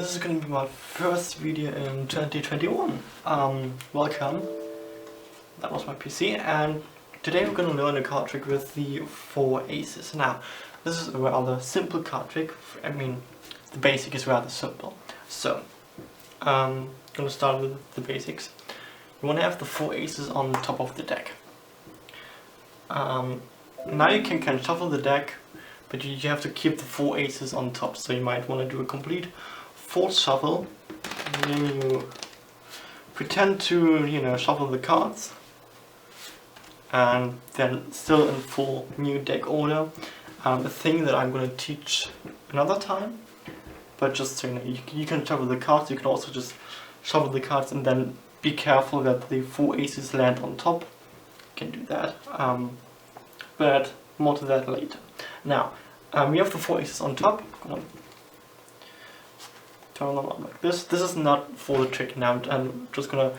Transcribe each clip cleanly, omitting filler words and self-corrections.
this is going to be my first video in 2021. Welcome. That was my PC, and today we're going to learn a card trick with the 4 aces. Now, this is a rather simple card trick. I mean, the basic is rather simple. So, I'm going to start with the basics. You want to have the 4 aces on top of the deck. Now you can shuffle the deck, but you have to keep the 4 aces on top, so you might want to do a complete force shuffle. And then you pretend to, shuffle the cards, and then still in full new deck order. A thing that I'm going to teach another time, but just so you can shuffle the cards, you can also just shuffle the cards and then be careful that the 4 aces land on top. You can do that, but more to that later. Now, we have the 4 aces on top. I'm gonna turn them up like this. This is not for the trick now. I'm just gonna,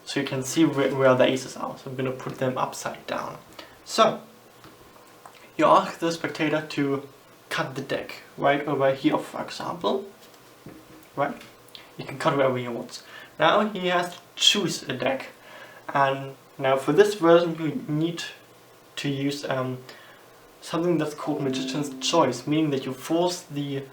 so you can see where the aces are. So I'm gonna put them upside down. So, you ask the spectator to cut the deck right over here, for example. Right? You can cut wherever he wants. Now he has to choose a deck, and now for this version you need to use something that's called Magician's Choice, meaning that you force the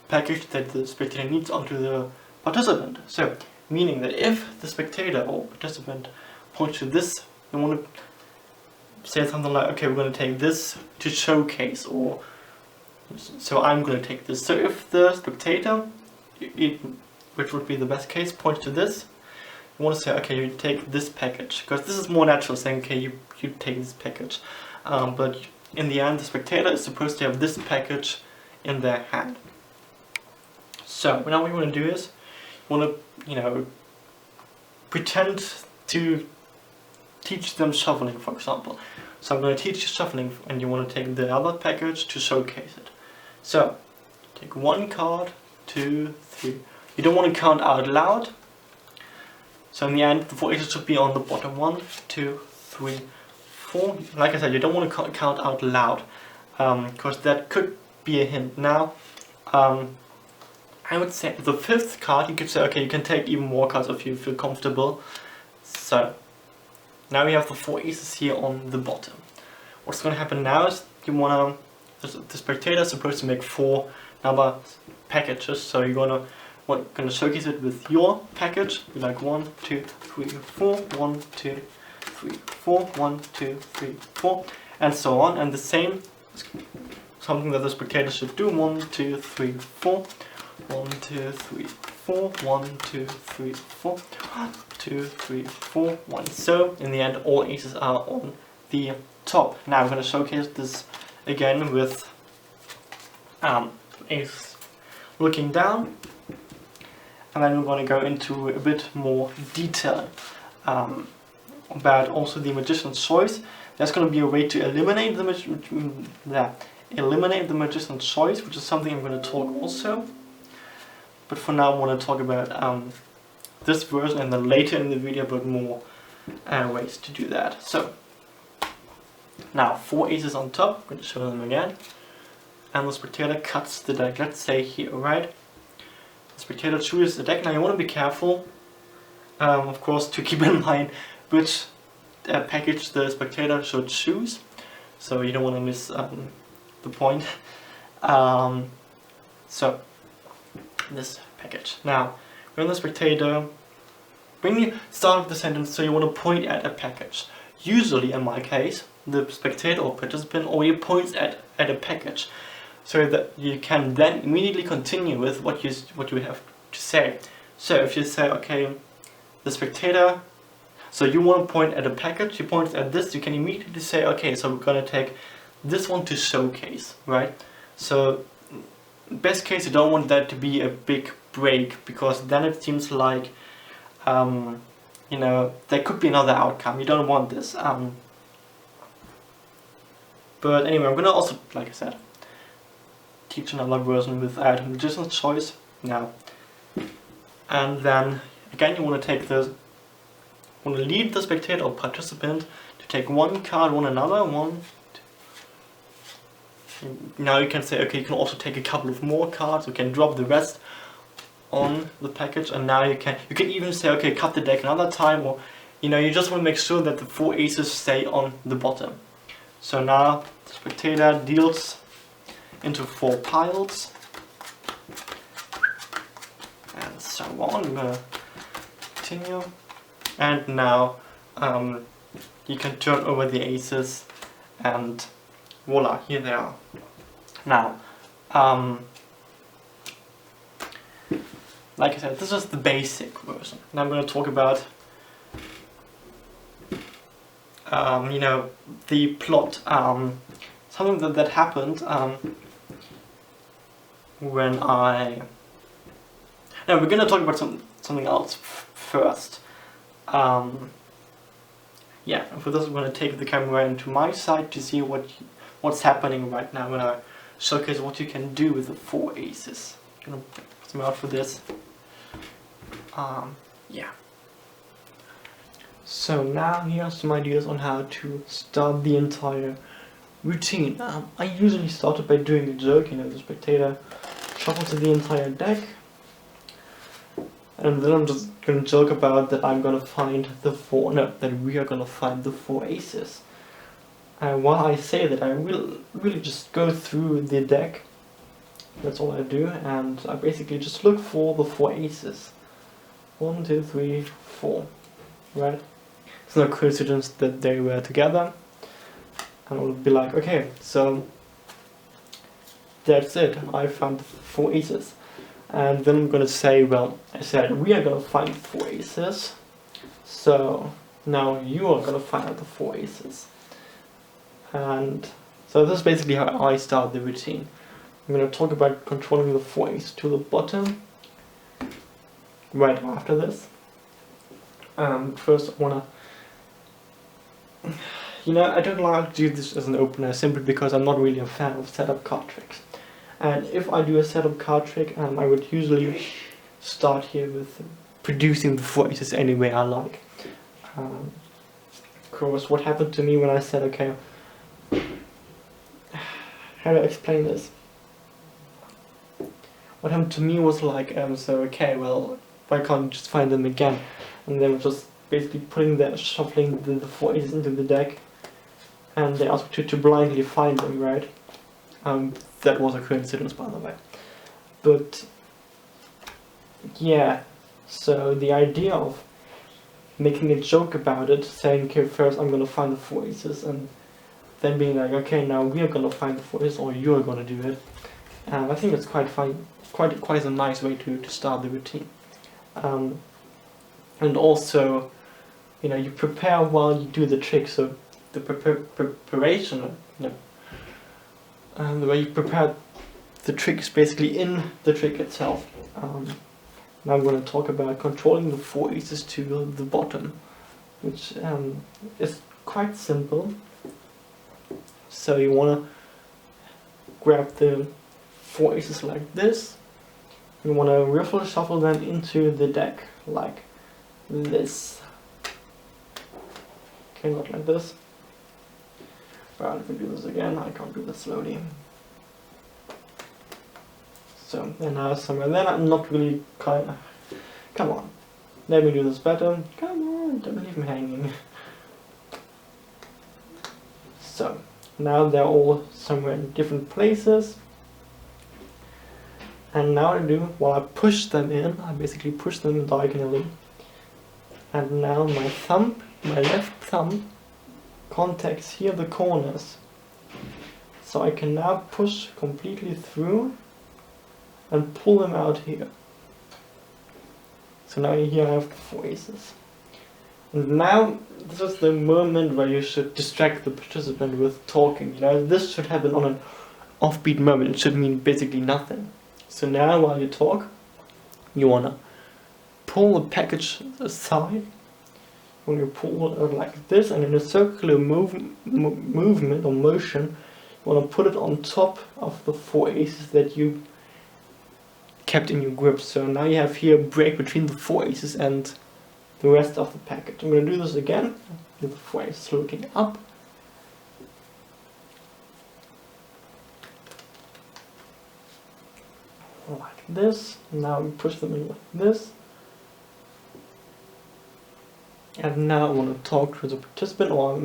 package that the spectator needs onto the participant. So, meaning that if the spectator or participant points to this, you want to say something like, okay, we're going to take this to showcase, or so I'm going to take this. So if the spectator, which would be the best case, points to this, you want to say, okay, you take this package, because this is more natural, saying, okay, you take this package. But in the end, the spectator is supposed to have this package in their hand. So now what you want to do is, you want to, pretend to teach them shuffling, for example. So I'm going to teach you shuffling, and you want to take the other package to showcase it. So, take 1 card, 2, 3. You don't want to count out loud. So in the end, the 4 aces should be on the bottom. 1, 2, 3, 4. Like I said, you don't want to count out loud, because that could be a hint. Now, I would say the 5th card, you could say, okay, you can take even more cards if you feel comfortable. So, now we have the 4 aces here on the bottom. What's going to happen now is the spectator is supposed to make 4 number packages. So you're going to showcase it with your package. Be like 1, 2, 3, 4, 1, 2, 3, 4, 1, 2, 3, 4, and so on. And the same, something that the spectator should do. 1, 2, 3, 4. 1, 2, 3, 4, 1, 2, 3, 4, 1, 2, 3, 4, 1. So, in the end, all aces are on the top. Now I'm going to showcase this again with ace looking down, and then we're going to go into a bit more detail about also the Magician's Choice. There's going to be a way to eliminate the Magician's Choice, which is something I'm going to talk also. But for now, I want to talk about this version, and then later in the video about more ways to do that. So, now 4 aces on top, I'm going to show them again. And the spectator cuts the deck, let's say here, right? The spectator chooses the deck. Now you want to be careful, of course, to keep in mind which package the spectator should choose. So you don't want to miss the point. So, this package. Now, when the spectator, when you start with the sentence, so you want to point at a package. Usually, in my case, the spectator or participant already points at a package, so that you can then immediately continue with what you have to say. So if you say, okay, the spectator, so you want to point at a package, you point at this, you can immediately say, okay, so we're going to take this one to showcase, right? So best case, you don't want that to be a big break, because then it seems like, there could be another outcome. You don't want this. But anyway, I'm gonna also, like I said, teach another version without Magician's Choice now. And then again, you want to lead the spectator or participant to take 1 card, 1 another, 1, 2, now you can say, okay, you can also take a couple of more cards, you can drop the rest on the package, and now you can even say, okay, cut the deck another time, or you just want to make sure that the 4 aces stay on the bottom. So now the spectator deals into 4 piles, and so on. I'm gonna continue, and now you can turn over the aces, and voila, here they are. Now, like I said, this is the basic version. Now I'm going to talk about, the plot. Something that happened when I... No, we're going to talk about something else first. Yeah, for this I'm going to take the camera into my side to see what's happening right now when I showcase what you can do with the 4 aces. I'm going to put them out for this. Yeah. So now here are some ideas on how to start the entire routine. I usually started by doing a joke, the spectator shuffles the entire deck, and then I'm just gonna joke about that I'm gonna find that we are gonna find the 4 aces. While I say that, I will really just go through the deck. That's all I do, and I basically just look for the 4 aces. 1, 2, 3, 4, right? It's no coincidence that they were together. And I'll be like, okay, so that's it, I found the 4 aces. And then I'm gonna say, well, I said we are gonna find 4 aces, so now you are gonna find out the 4 aces. And so this is basically how I start the routine. I'm gonna talk about controlling the 4 aces to the bottom right after this. First I wanna, I don't like to do this as an opener simply because I'm not really a fan of setup card tricks. And if I do a setup card trick, I would usually start here with producing the 4 aces any way I like. Of course, what happened to me when I said, okay, how do I explain this? What happened to me was like, so okay, well, why can't you just find them again? And then just basically shuffling the 4 aces into the deck, and they asked me to blindly find them, right? That was a coincidence, by the way. But yeah, so the idea of making a joke about it, saying, okay, first I'm gonna find the 4 aces, and then being like, okay, now we are gonna find the 4 aces, or you're gonna do it. I think it's quite fun, quite a nice way to start the routine. And also, you prepare while you do the trick, so the preparation, the way you prepare the trick is basically in the trick itself. Now I'm going to talk about controlling the 4 aces to the bottom, which is quite simple. So you want to grab the 4 aces like this. You want to riffle shuffle them into the deck like this. Okay, not like this. Well, if we do this again, I can't do this slowly. So, and now somewhere then I'm not really come on. Let me do this better. Come on, don't leave me hanging. So, now they're all somewhere in different places. And now what I do, while I push them in, I basically push them diagonally. And now my left thumb, contacts here the corners. So I can now push completely through and pull them out here. So now here I have the 4 aces. And now this is the moment where you should distract the participant with talking. This should happen on an offbeat moment. It should mean basically nothing. So now while you talk, you wanna pull the package aside. When you pull it like this, and in a circular movement or motion, you want to put it on top of the 4 aces that you kept in your grip. So now you have here a break between the 4 aces and the rest of the package. I'm going to do this again with the 4 aces looking up. this. Now we push them in like this. And now I want to talk to the participant, or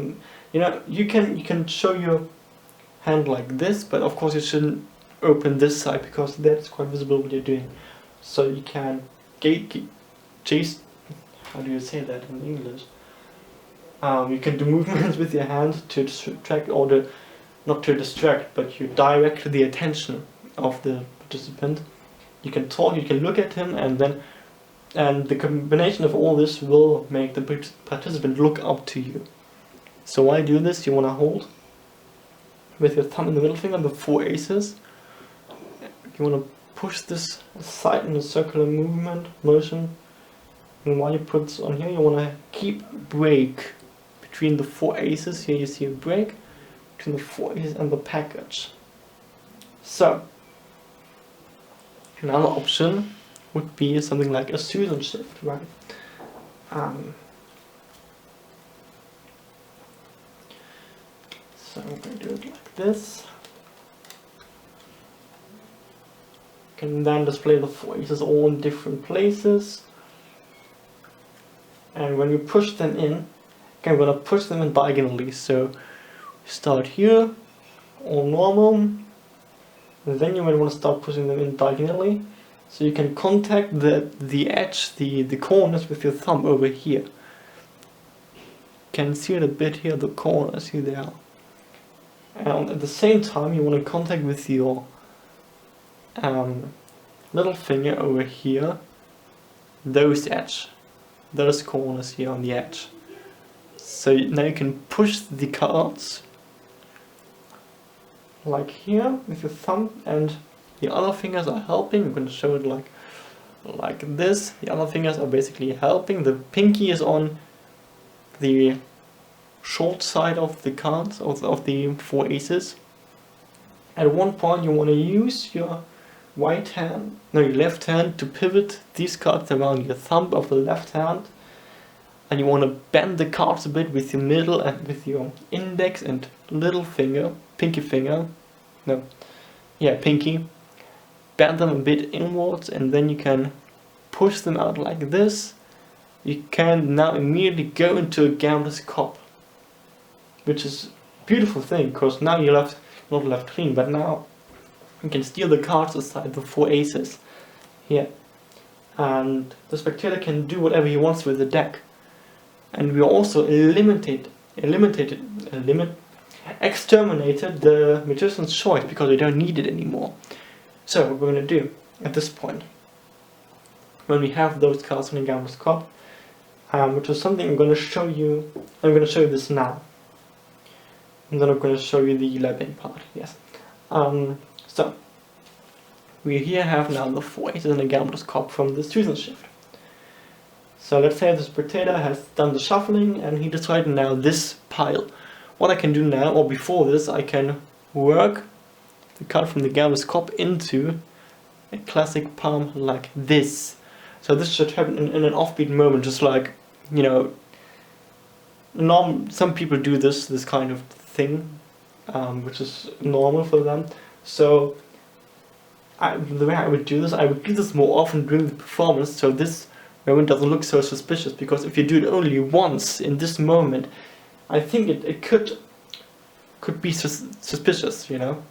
you know, you can show your hand like this, but of course you shouldn't open this side because that's quite visible what you're doing. So you can chase. How do you say that in English? You can do movements with your hand to distract, or not to distract, but you direct the attention of the participant. You can talk, you can look at him, and the combination of all this will make the participant look up to you. So why do this? You want to hold with your thumb and the middle finger the 4 aces. You want to push this aside in a circular motion. And while you put this on here, you want to keep break between the 4 aces. Here you see a break between the 4 aces and the package. So another option would be something like a Susan shift, right? So we're going to do it like this. You can then display the 4 aces all in different places. And when you push them in, okay, we're going to push them in diagonally. So start here, all normal. And then you might want to start pushing them in diagonally. So you can contact the edge, the corners with your thumb over here. You can see it a bit here, the corners, see there. And at the same time you want to contact with your little finger over here, those corners here on the edge. So now you can push the cards like here with your thumb, and the other fingers are helping. I'm going to show it like this. The other fingers are basically helping. The pinky is on the short side of the cards, of the 4 aces. At one point you want to use your left hand to pivot these cards around your thumb of the left hand, and you want to bend the cards a bit with your middle and with your index and little finger, pinky. Bend them a bit inwards, and then you can push them out like this. You can now immediately go into a gambler's cup, which is a beautiful thing, because now you're not left clean, but now you can steal the cards aside, the 4 aces here, and the spectator can do whatever he wants with the deck. And we also exterminated the magician's choice, because we don't need it anymore. So what we're going to do at this point, when we have those cards in the gambler's cup, which is something I'm going to show you. I'm going to show you this now, and then I'm going to show you the lapping part. Yes. So we here have now the 4 aces in the gambler's cup from the Susan shift. So let's say the spectator has done the shuffling and he decided now this pile. What I can do now, or before this, I can work the card from the gambler's cup into a classic palm like this. So this should happen in an offbeat moment, just like, you know, some people do this kind of thing, which is normal for them. So the way I would do this more often during the performance, so this moment doesn't look so suspicious, because if you do it only once in this moment, I think it could be suspicious, you know.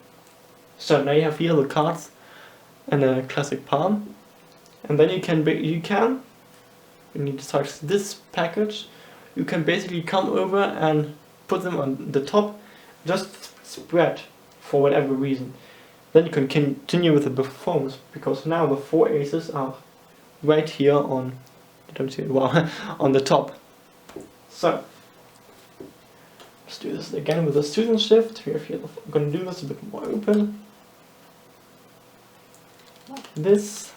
So now you have here the cards in a classic palm, and then when you decide this package, you can basically come over and put them on the top, just spread for whatever reason. Then you can continue with the performance, because now the 4 aces are right here on, you don't see it well, on the top. So let's do this again with a Susan shift. I'm going to do this a bit more open, like this.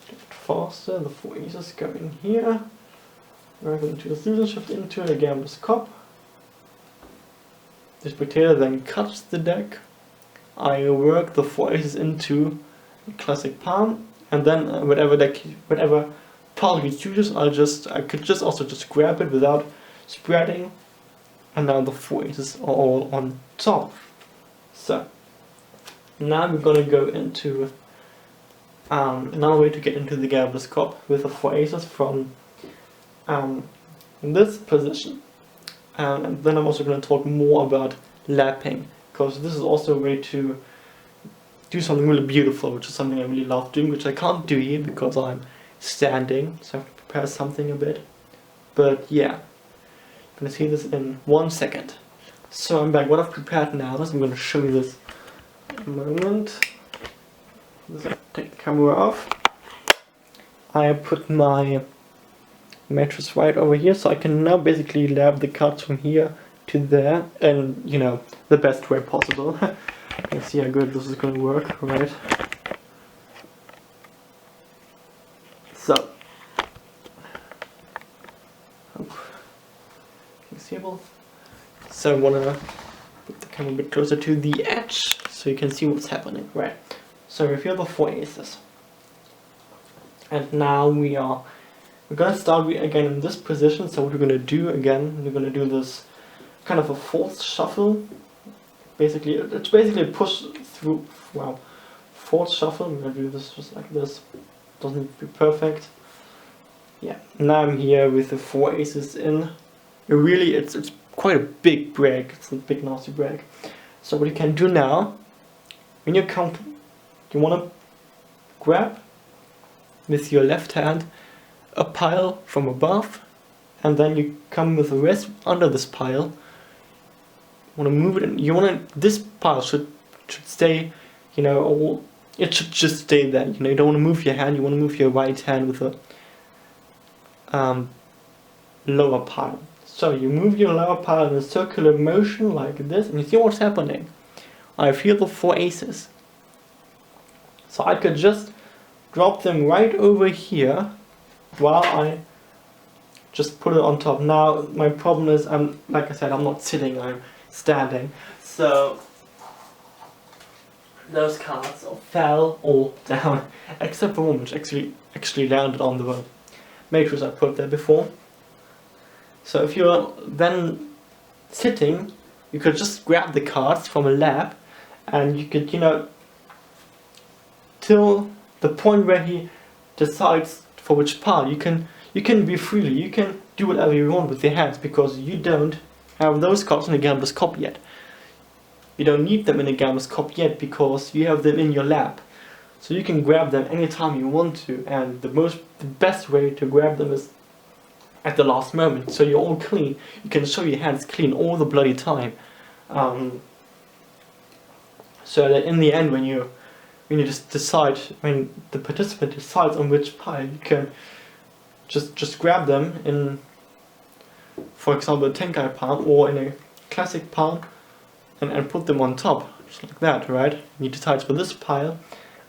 A bit faster. The 4 aces go in here. We're going to do the Susan shift into a gambler's cup. The spectator then cuts the deck. I work the 4 aces into a classic palm, and then whatever pile he chooses, I could just also grab it without spreading, and now the 4 aces are all on top. So Now we're gonna go into another way to get into the gambler's cup with the 4 aces from this position. And then I'm also going to talk more about lapping, because this is also a way to do something really beautiful, which is something I really love doing, which I can't do here because I'm standing, so I have to prepare something a bit. But yeah, I'm going to see this in 1 second. So I'm back. What I've prepared now is I'm going to show you this in a moment. Take the camera off. I put my mattress right over here, so I can now basically lap the cards from here to there, and you know, the best way possible. Let's see how good this is going to work, right? So, can you see both? So I want to put the camera a bit closer to the edge so you can see what's happening, right? So we feel the 4 aces, and now we're gonna start again in this position. So what we're gonna do again, we're gonna do this kind of a fourth shuffle. Basically, it's basically a push through. Wow, fourth shuffle. We're gonna do this just like this. Doesn't need to be perfect. Yeah. Now I'm here with the 4 aces in. Really, it's quite a big break. It's a big nasty break. So what you can do now, when you count, you wanna grab with your left hand a pile from above, and then you come with the rest under this pile. You want to move it in, this pile should stay, you know, it should just stay there, you know, you don't want to move your hand, you want to move your right hand with a lower pile. So you move your lower pile in a circular motion like this, and you see what's happening. I feel the 4 aces. So I could just drop them right over here while I just put it on top. Now my problem is, like I said, I'm not sitting, I'm standing. So those cards fell all down, except for one which actually landed on the matrix I put there before. So if you're then sitting, you could just grab the cards from a lap, and you could, you know, till the point where he decides for which pile. You can be freely, you can do whatever you want with your hands, because you don't have those cards in the gambler's cup yet. You don't need them in the gambler's cup yet because you have them in your lap. So you can grab them anytime you want to, and the best way to grab them is at the last moment, so you're all clean. You can show your hands clean all the bloody time. So that in the end, when you just decide, when the participant decides on which pile, you can just grab them in, for example, a Tenkai palm or in a classic palm, and put them on top, just like that, right? You decide for this pile,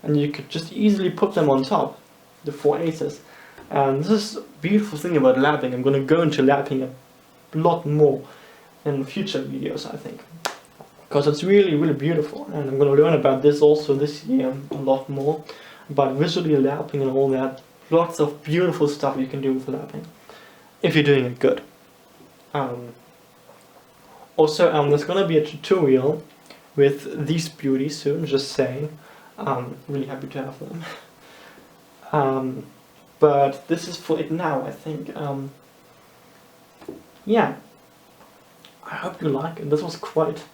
and you could just easily put them on top, the 4 aces. And this is a beautiful thing about lapping. I'm going to go into lapping a lot more in future videos, I think, because it's really, really beautiful, and I'm going to learn about this also this year a lot more, about visually lapping and all that. Lots of beautiful stuff you can do with lapping, if you're doing it good. Also, there's going to be a tutorial with these beauties soon, just saying. Really happy to have them. But this is for it now, I think. Yeah, I hope you like it. This was quite...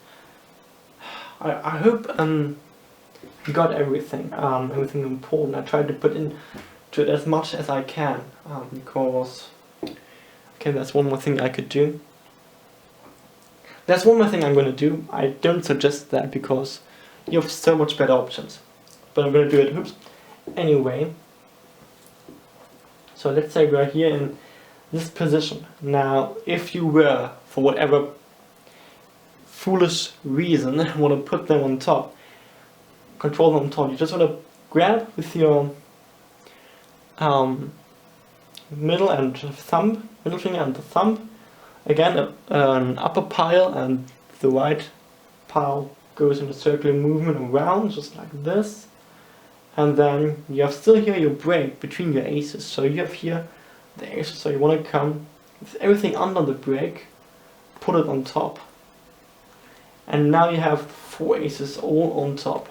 I hope you got everything, everything important. I tried to put into it as much as I can, because... Okay, that's one more thing I could do. That's one more thing I'm going to do. I don't suggest that because you have so much better options. But I'm going to do it, oops, anyway. So let's say we're here in this position. Now, if you were, for whatever foolish reason, want to put them on top, control them on top, you just want to grab with your middle and thumb, middle finger and the thumb, again an upper pile, and the right pile goes in a circular movement around, just like this. And then you have still here your break between your aces. So you have here the aces, so you want to come with everything under the break, put it on top. And now you have 4 aces all on top.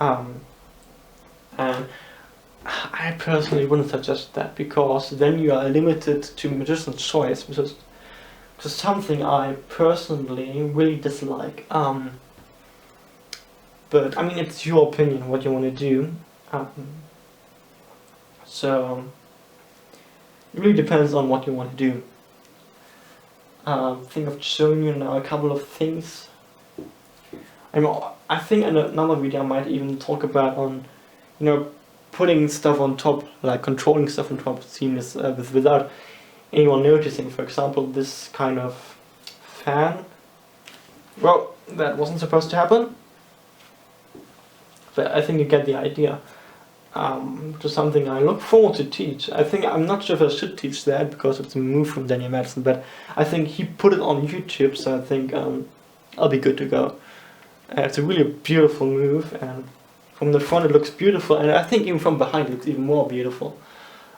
And I personally wouldn't suggest that, because then you are limited to magician's choice, which is just something I personally really dislike. But I mean, it's your opinion what you want to do. So it really depends on what you want to do. I think I've shown you now a couple of things. I think in another video I might even talk about on, you know, putting stuff on top, like controlling stuff on top seamless without anyone noticing. For example, this kind of fan. Well, that wasn't supposed to happen, but I think you get the idea. Which is something I look forward to teach. I'm not sure if I should teach that because it's a move from Daniel Madsen, but I think he put it on YouTube, so I think I'll be good to go. It's a really beautiful move, and from the front it looks beautiful, and I think even from behind it looks even more beautiful.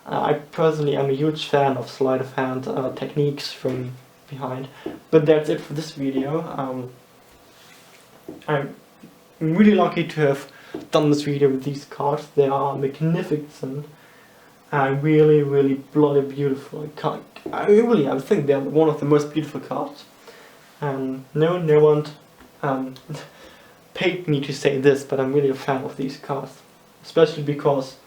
I personally am a huge fan of sleight of hand techniques from behind. But that's it for this video. I'm really lucky to have done this video with these cards. They are magnificent and really, really bloody beautiful. I think they're one of the most beautiful cards. And no one paid me to say this, but I'm really a fan of these cards, especially because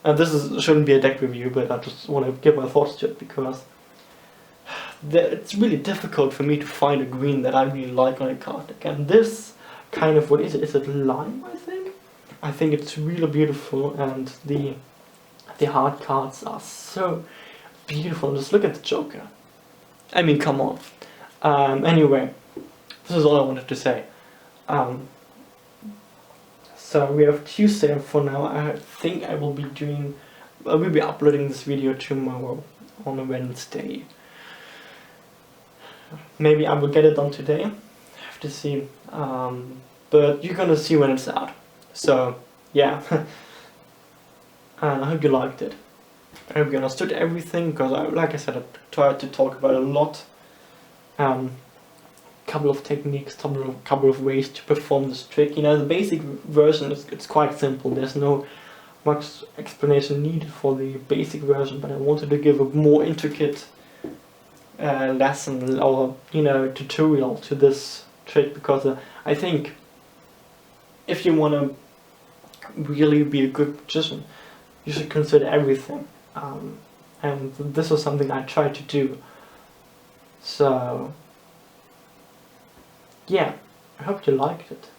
shouldn't be a deck review, but I just want to give my thoughts to it, because it's really difficult for me to find a green that I really like on a card deck. And this kind of, what is it? Is it lime, I think? I think it's really beautiful, and the hard cards are so beautiful. Just look at the Joker. I mean, come on. Anyway, this is all I wanted to say. So we have Tuesday for now. I think I will be uploading this video tomorrow on a Wednesday. Maybe I will get it done today. I have to see. But you're gonna see when it's out. So yeah. And I hope you liked it. I hope you understood everything, because like I said, I tried to talk about a lot. Couple of techniques, couple of ways to perform this trick. You know, the basic version it's quite simple. There's no much explanation needed for the basic version, but I wanted to give a more intricate lesson, or tutorial to this trick, because I think if you want to really be a good magician, you should consider everything, and this was something I tried to do. So yeah, I hope you liked it.